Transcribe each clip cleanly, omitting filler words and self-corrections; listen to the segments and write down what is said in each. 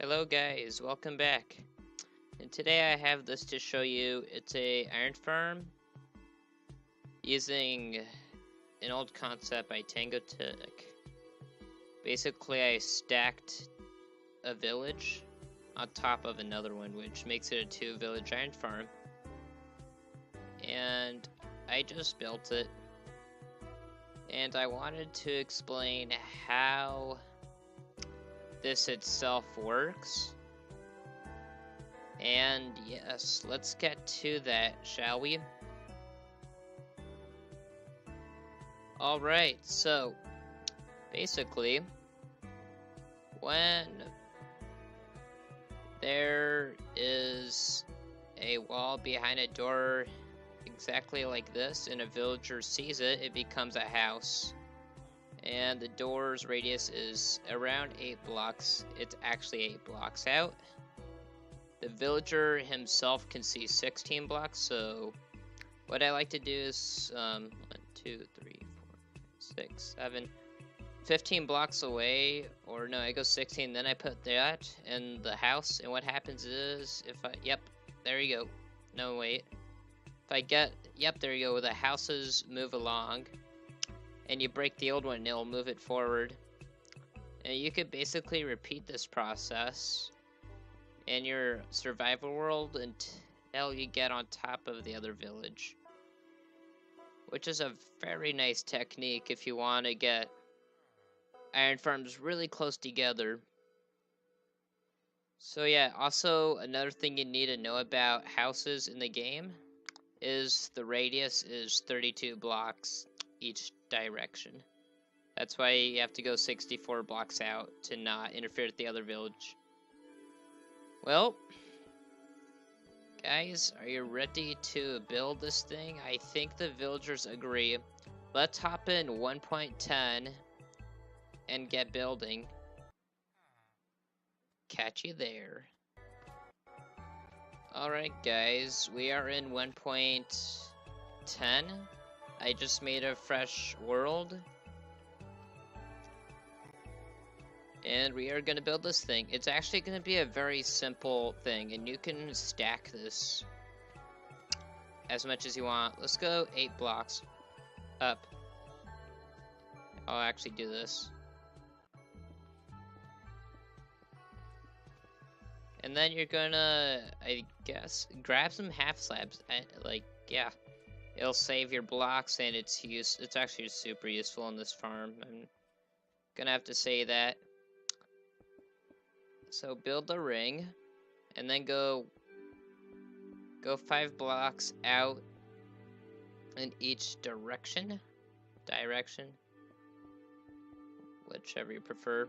Hello guys, welcome back. And today I have this to show you. It's a iron farm using an old concept by Tango Tek. Basically I stacked a village on top of another one, which makes it a 2-village iron farm. And I just built it. And I wanted to explain how this itself works. And yes, let's get to that, shall we? Alright, so basically, when there is a wall behind a door exactly like this and a villager sees it, it becomes a house. And the door's radius is around 8 blocks. It's actually 8 blocks out. The villager himself can see 16 blocks, so what I like to do is 1, 2, 3, 4, 6, 7, 15 blocks away, or no, I go 16, then I put that in the house, and what happens is, if I, yep, there you go, no wait, if I get, yep, there you go, the houses move along, and you break the old one, it'll move it forward, and you could basically repeat this process in your survival world until you get on top of the other village, which is a very nice technique if you want to get iron farms really close together. So yeah, also another thing you need to know about houses in the game is the radius is 32 blocks each direction. That's why you have to go 64 blocks out to not interfere with the other village. Well, guys, are you ready to build this thing? I think the villagers agree. Let's hop in 1.10 and get building. Catch you there. Alright guys, we are in 1.10. I just made a fresh world. And we are going to build this thing. It's actually going to be a very simple thing, and you can stack this as much as you want. Let's go 8 blocks up. I'll actually do this. And then you're gonna, I guess, grab some half slabs. Yeah, it'll save your blocks, and it's actually super useful in this farm. I'm gonna have to say that. So build a ring, and then go 5 blocks out in each direction, whichever you prefer.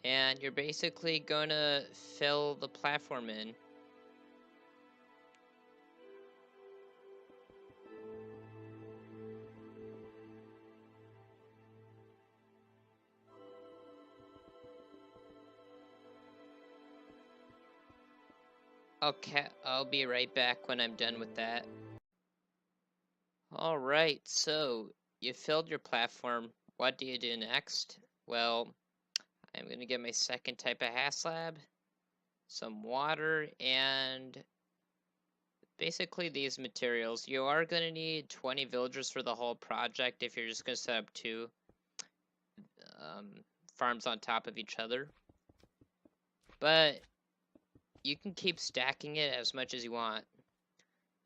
And you're basically gonna fill the platform in. Okay, I'll be right back when I'm done with that. Alright, so you filled your platform. What do you do next? Well, I'm gonna get my second type of half slab, some water, and basically these materials. You are gonna need 20 villagers for the whole project if you're just gonna set up 2 farms on top of each other. But you can keep stacking it as much as you want.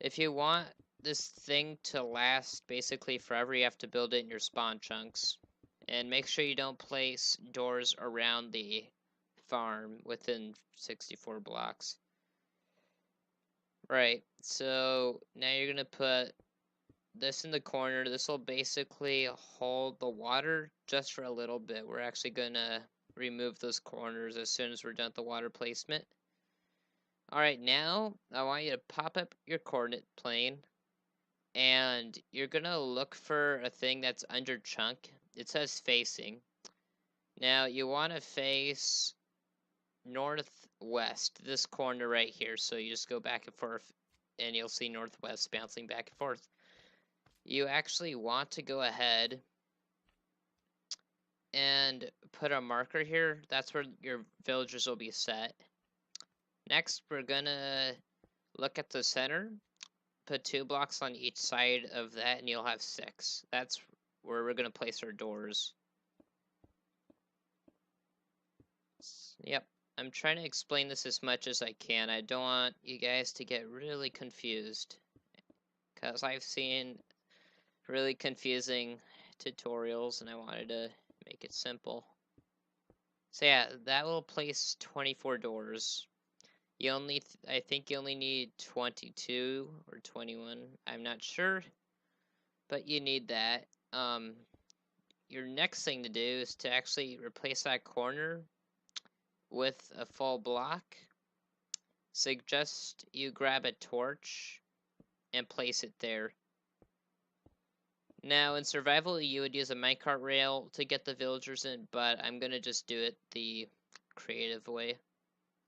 If you want this thing to last basically forever, you have to build it in your spawn chunks. And make sure you don't place doors around the farm within 64 blocks. Right, so now you're going to put this in the corner. This will basically hold the water just for a little bit. We're actually going to remove those corners as soon as we're done with the water placement. Alright, now I want you to pop up your coordinate plane, and you're gonna look for a thing that's under chunk. It says facing. Now you want to face northwest, this corner right here, so you just go back and forth and you'll see northwest bouncing back and forth. You actually want to go ahead and put a marker here. That's where your villagers will be set. Next, we're gonna look at the center. Put 2 blocks on each side of that, and you'll have 6. That's where we're gonna place our doors. Yep, I'm trying to explain this as much as I can. I don't want you guys to get really confused, because I've seen really confusing tutorials, and I wanted to make it simple. So yeah, that will place 24 doors. I think you only need 22 or 21. I'm not sure, but you need that. Your next thing to do is to actually replace that corner with a full block. Suggest you grab a torch and place it there. Now, in survival, you would use a minecart rail to get the villagers in, but I'm gonna just do it the creative way.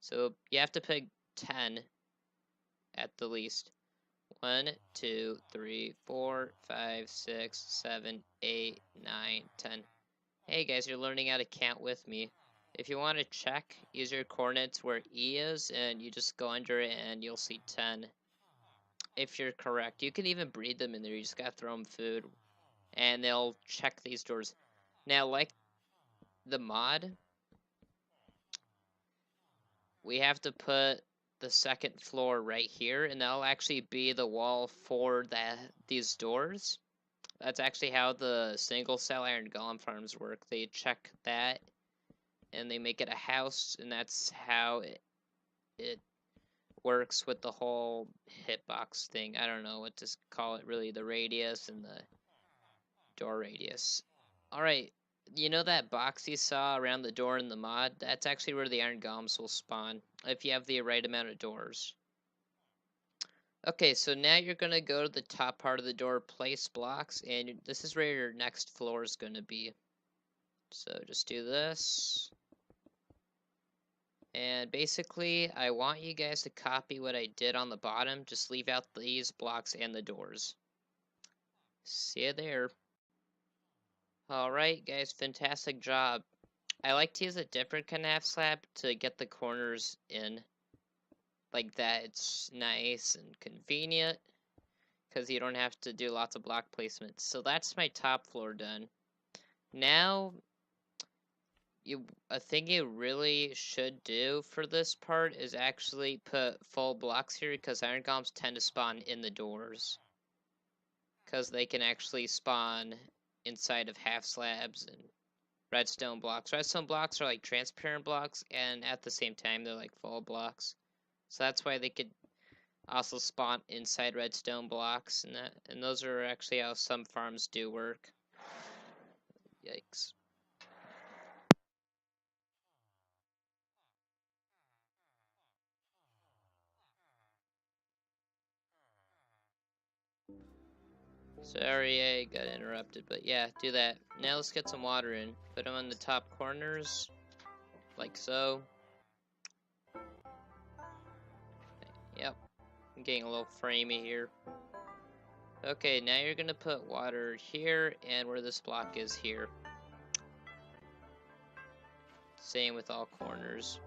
So you have to pick 10 at the least. 1, 2, 3, 4, 5, 6, 7, 8, 9, 10. Hey guys, you're learning how to count with me. If you want to check, use your coordinates where E is, and you just go under it and you'll see 10. If you're correct. You can even breed them in there, you just gotta throw them food. And they'll check these doors. Now, like the mod, we have to put the second floor right here, and that'll actually be the wall for these doors. That's actually how the single cell iron golem farms work. They check that, and they make it a house, and that's how it works with the whole hitbox thing. I don't know what to call it, really, the radius and the door radius. Alright, you know that box you saw around the door in the mod? That's actually where the iron golems will spawn, if you have the right amount of doors. Okay, so now you're going to go to the top part of the door, place blocks, and this is where your next floor is going to be. So just do this. And basically, I want you guys to copy what I did on the bottom, just leave out these blocks and the doors. See you there. Alright guys, fantastic job. I like to use a different kind of half slab to get the corners in. Like that, it's nice and convenient, because you don't have to do lots of block placements. So that's my top floor done. Now, a thing you really should do for this part is actually put full blocks here, because iron golems tend to spawn in the doors. Because they can actually spawn inside of half slabs and redstone blocks. Redstone blocks are like transparent blocks, and at the same time they're like full blocks. So that's why they could also spawn inside redstone blocks, and those are actually how some farms do work. Yikes. Sorry, I got interrupted, but yeah, do that. Now let's get some water in. Put them on the top corners, like so. Yep, I'm getting a little framey here. Okay, now you're gonna put water here, and where this block is here. Same with all corners.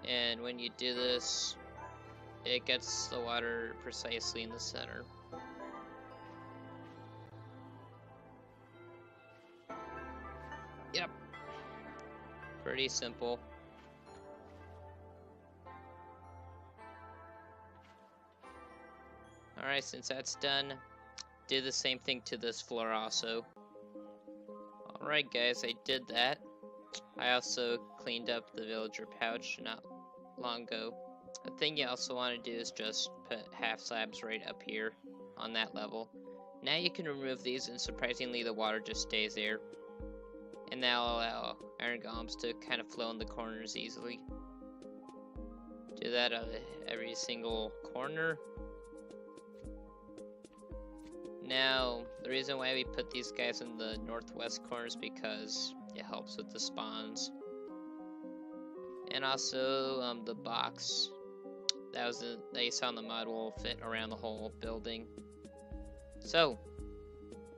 And when you do this, it gets the water precisely in the center. Yep. Pretty simple. Alright, since that's done, do the same thing to this floor also. Alright guys, I did that. I also cleaned up the villager pouch not long ago. The thing you also want to do is just put half slabs right up here on that level. Now you can remove these, and surprisingly the water just stays there. And that'll allow iron golems to kind of flow in the corners easily. Do that on every single corner. Now, the reason why we put these guys in the northwest corner is because it helps with the spawns. And also, the box that you saw in the mod will fit around the whole building. So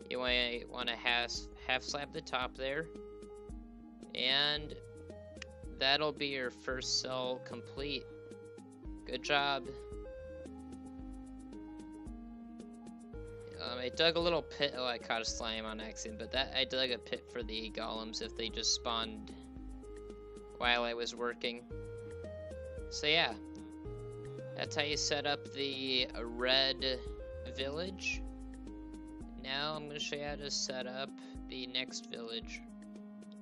you want to half slab the top there, and that'll be your first cell complete. Good job. I dug a little pit. Oh, I caught a slime on accident, but I dug a pit for the golems if they just spawned while I was working. So yeah, that's how you set up the red village. Now I'm going to show you how to set up the next village.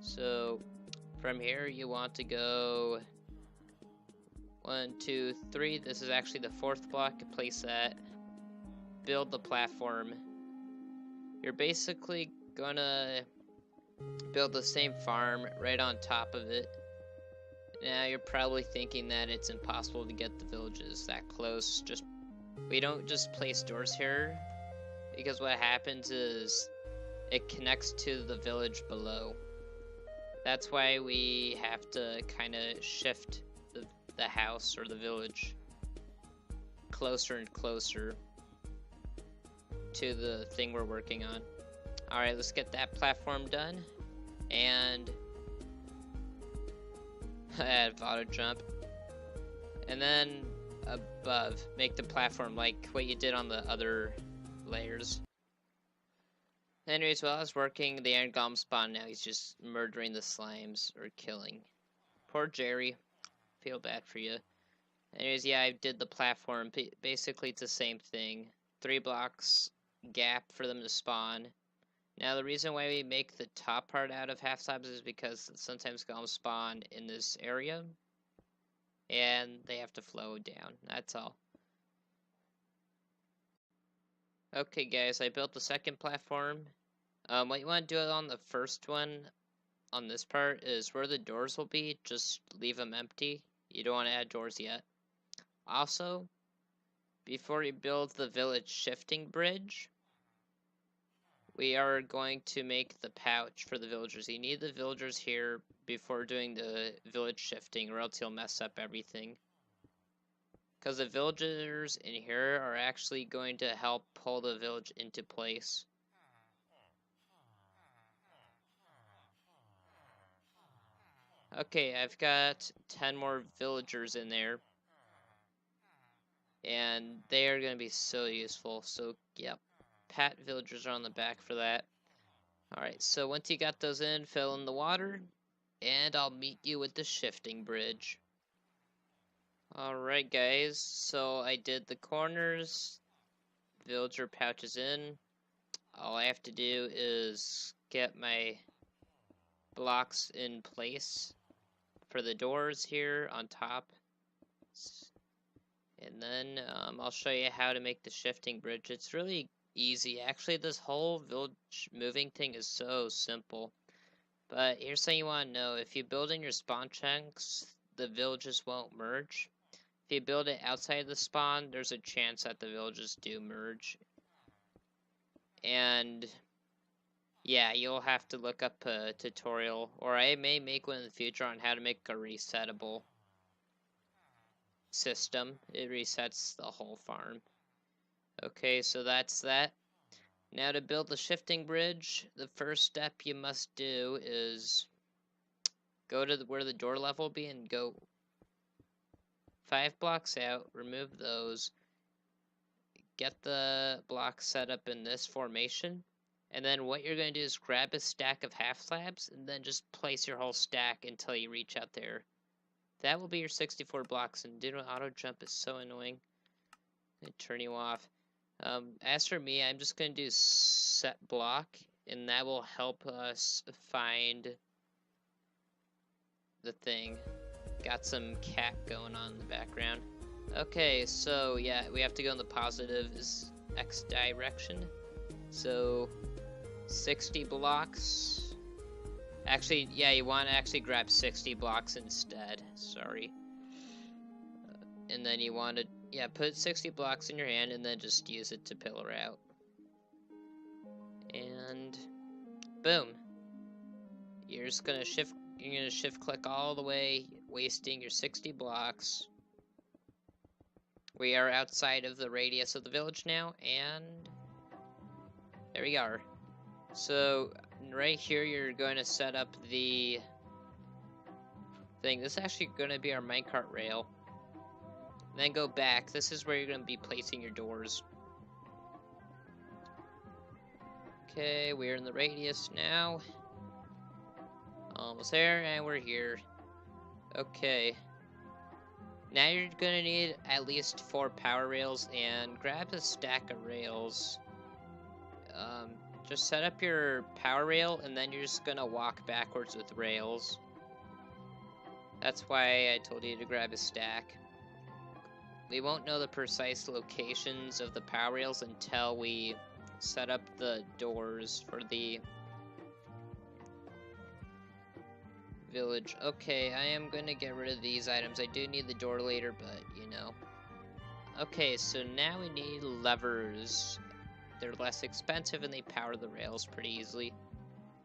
So from here you want to go 1, 2, 3. This is actually the 4th block. Place that. Build the platform. You're basically gonna build the same farm right on top of it. Now you're probably thinking that it's impossible to get the villages that close. We don't just place doors here, because what happens is it connects to the village below. That's why we have to kind of shift the house or the village closer and closer to the thing we're working on. Alright, let's get that platform done. And add auto jump. And then above, make the platform like what you did on the other layers. Anyways, while I was working, the iron golem spawned. Now he's just murdering the slimes, or killing. Poor Jerry. Feel bad for you. Anyways, yeah, I did the platform. Basically, it's the same thing. 3 blocks gap for them to spawn. Now, the reason why we make the top part out of half slabs is because sometimes golems spawn in this area, and they have to flow down. That's all. Okay, guys, I built the second platform. What you want to do on the first one, on this part, is where the doors will be, just leave them empty. You don't want to add doors yet. Also, before you build the village shifting bridge, we are going to make the pouch for the villagers. You need the villagers here before doing the village shifting, or else you'll mess up everything. Because the villagers in here are actually going to help pull the village into place. Okay, I've got 10 more villagers in there. And they are going to be so useful. So, yep. Pat villagers are on the back for that. Alright, so once you got those in, fill in the water, and I'll meet you with the shifting bridge. Alright guys, so I did the corners, villager pouches in. All I have to do is get my blocks in place for the doors here on top. And then I'll show you how to make the shifting bridge. It's really easy. Actually, this whole village moving thing is so simple. But here's something you want to know. If you build in your spawn chunks, the villages won't merge. If you build it outside the spawn, there's a chance that the villages do merge. And yeah, you'll have to look up a tutorial, or I may make one in the future on how to make a resettable system. It resets the whole farm. Okay, so that's that. Now to build the shifting bridge, the first step you must do is go to where the door level will be and go 5 blocks out, remove those, get the blocks set up in this formation, and then what you're going to do is grab a stack of half slabs and then just place your whole stack until you reach out there. That will be your 64 blocks, and doing auto jump is so annoying. I turn you off. As for me, I'm just going to do set block, and that will help us find the thing. Got some cat going on in the background. Okay, so yeah, we have to go in the positive X direction. So 60 blocks. Actually, yeah, you want to actually grab 60 blocks instead. Sorry. And then you want to, yeah, put 60 blocks in your hand and then just use it to pillar out. And boom. You're just gonna shift click all the way, wasting your 60 blocks. We are outside of the radius of the village now, and there we are. So right here, you're going to set up the thing. This is actually going to be our minecart rail. Then go back. This is where you're going to be placing your doors. Okay, we're in the radius now. Almost there, and we're here. Okay. Now you're gonna need at least 4 power rails, and grab a stack of rails. Just set up your power rail, and then you're just gonna walk backwards with rails. That's why I told you to grab a stack. We won't know the precise locations of the power rails until we set up the doors for the village. Okay, I am going to get rid of these items. I do need the door later, but you know. Okay, so now we need levers. They're less expensive and they power the rails pretty easily.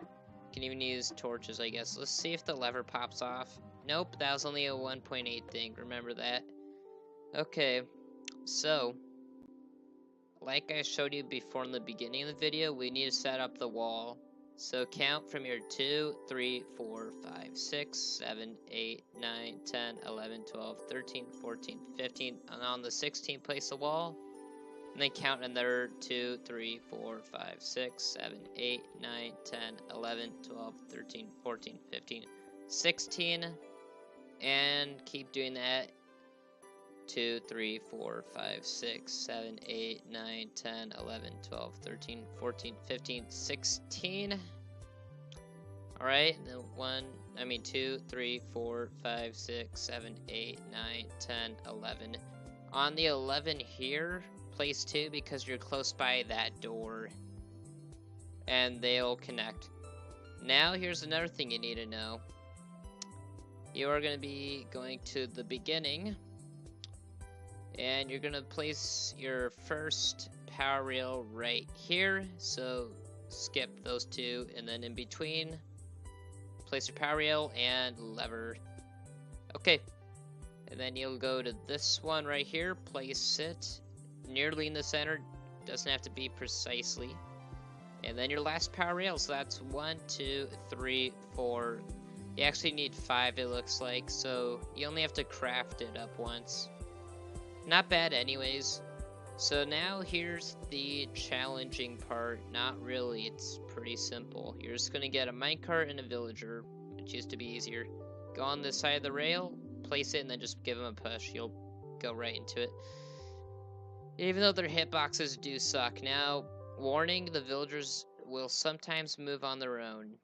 You can even use torches, I guess. Let's see if the lever pops off. Nope, that was only a 1.8 thing. Remember that. Okay, so like I showed you before in the beginning of the video, we need to set up the wall. So count from your 2, 3, 4, 5, 6, 7, 8, 9, 10, 11, 12, 13, 14, 15, and on the 16th place the wall. And then count another 2, 3, 4, 5, 6, 7, 8, 9, 10, 11, 12, 13, 14, 15, 16, and keep doing that. 2, 3, 4, 5, 6, 7, 8, 9, 10, 11, 12, 13, 14, 15, 16. Alright, and then 2, 3, 4, 5, 6, 7, 8, 9, 10, 11. On the 11 here, place 2 because you're close by that door. And they'll connect. Now here's another thing you need to know. You are going to be going to the beginning. And you're gonna place your first power rail right here, so skip those 2, and then in between place your power rail and lever. Okay, and then you'll go to this one right here, place it nearly in the center, doesn't have to be precisely, and then your last power rail. So that's 1, 2, 3, 4. You actually need 5, it looks like, so you only have to craft it up once. Not bad anyways. So now here's the challenging part. Not really, it's pretty simple. You're just gonna get a minecart and a villager, which used to be easier. Go on this side of the rail, place it, and then just give them a push. You'll go right into it. Even though their hitboxes do suck. Now, warning, the villagers will sometimes move on their own.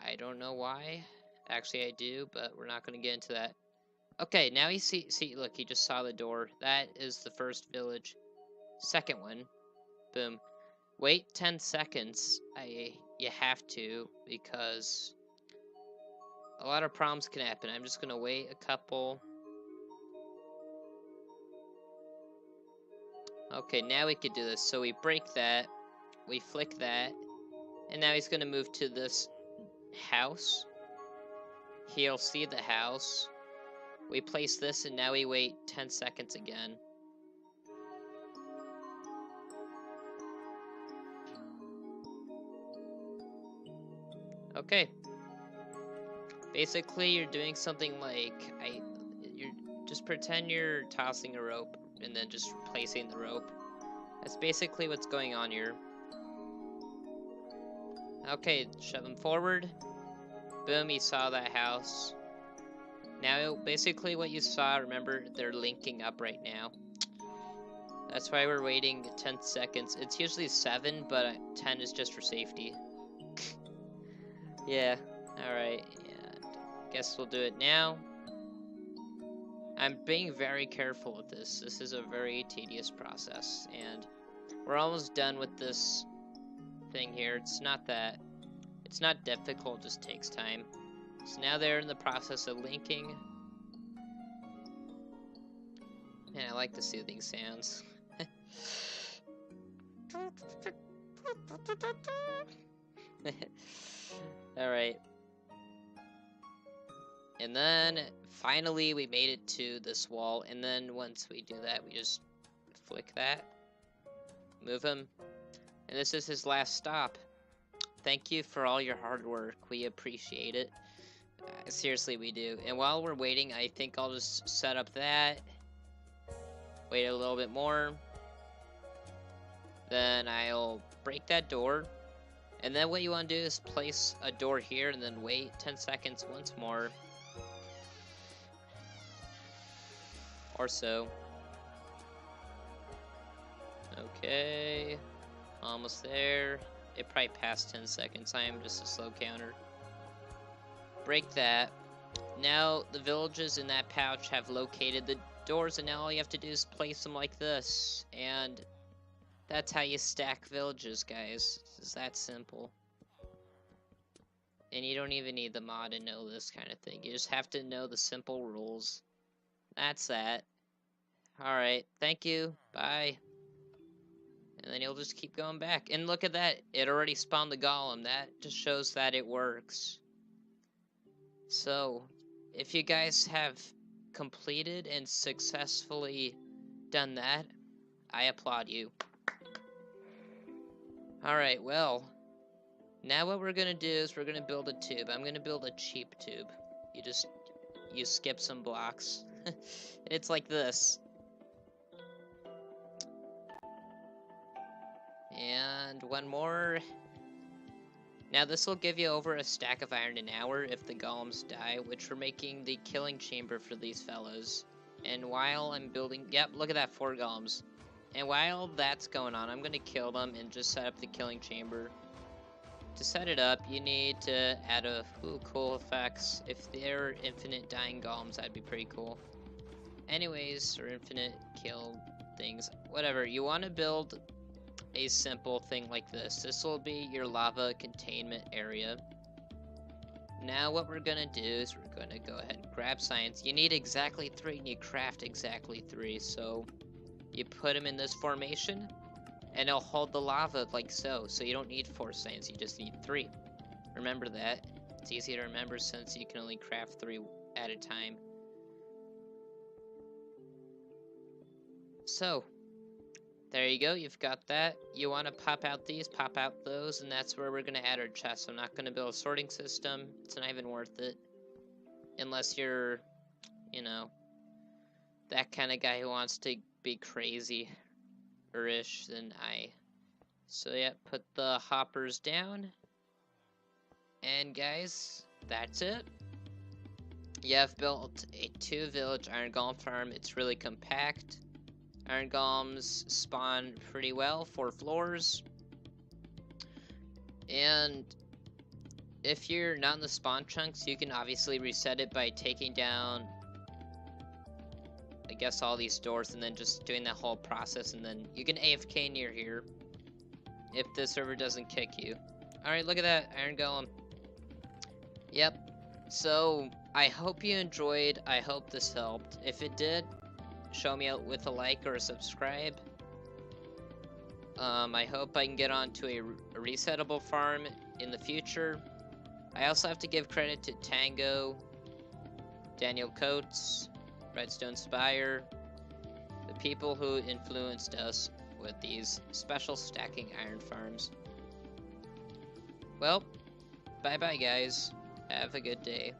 I don't know why. Actually, I do, but we're not gonna get into that. Okay, now you see, look, he just saw the door. That is the first village. Second one. Boom. Wait 10 seconds. You have to, because a lot of problems can happen. I'm just gonna wait a couple. Okay, now we could do this. So we break that, we flick that, and now he's gonna move to this house. He'll see the house. We place this, and now we wait 10 seconds again. Okay. Basically, you're doing something like, you just pretend you're tossing a rope, and then just placing the rope. That's basically what's going on here. Okay, shove him forward. Boom, he saw that house. Now, basically what you saw, remember, they're linking up right now. That's why we're waiting 10 seconds. It's usually 7, but 10 is just for safety. Yeah, alright, and guess we'll do it now. I'm being very careful with this. This is a very tedious process, and we're almost done with this thing here. It's not difficult, it just takes time. So now they're in the process of linking. Man, I like the soothing sounds. Alright. And then finally we made it to this wall, and then once we do that, we just flick that, move him, and this is his last stop. Thank you for all your hard work. We appreciate it. Seriously, we do. And while we're waiting, I think I'll just set up that. Wait a little bit more. Then I'll break that door. And then what you want to do is place a door here and then wait 10 seconds once more. Or so. Okay. Almost there. It probably passed 10 seconds. I am just a slow counter. Break that. Now the villages in that pouch have located the doors, and now all you have to do is place them like this. And that's how you stack villages, guys. It's that simple. And you don't even need the mod to know this kind of thing. You just have to know the simple rules. That's that. Alright, thank you. Bye. And then you'll just keep going back. And look at that. It already spawned the golem. That just shows that it works. So, if you guys have completed and successfully done that, I applaud you. Alright, well, now what we're gonna do is we're gonna build a tube. I'm gonna build a cheap tube. You skip some blocks. It's like this. And one more. Now this will give you over a stack of iron an hour if the golems die, which we're making the killing chamber for these fellows. And while I'm building, yep, look at that, 4 golems. And while that's going on, I'm gonna kill them and just set up the killing chamber. To set it up, you need to add a cool effects. If they're infinite dying golems, that'd be pretty cool. Anyways, or infinite kill things, whatever. You want to build a simple thing like this. This will be your lava containment area. Now what we're gonna do is we're gonna go ahead and grab science. You need exactly 3 and you craft exactly 3. So you put them in this formation and it'll hold the lava like so. So you don't need 4 science, you just need 3. Remember that. It's easy to remember since you can only craft 3 at a time. So there you go, you've got that. You want to pop out these, pop out those, and that's where we're going to add our chests. I'm not going to build a sorting system. It's not even worth it. Unless you're, you know, that kind of guy who wants to be crazy-ish than I. So yeah, put the hoppers down. And guys, that's it. Yeah, I've built a 2-village iron golem farm. It's really compact. Iron golems spawn pretty well, 4 floors. And if you're not in the spawn chunks, you can obviously reset it by taking down, I guess, all these doors and then just doing that whole process, and then you can AFK near here if the server doesn't kick you. Alright, look at that, iron golem. Yep. So, I hope you enjoyed. I hope this helped. If it did, show me out with a like or a subscribe. I hope I can get onto a resettable farm in the future. I also have to give credit to Tango, Daniel Coates, Redstone Spire, the people who influenced us with these special stacking iron farms. Well, bye bye guys. Have a good day.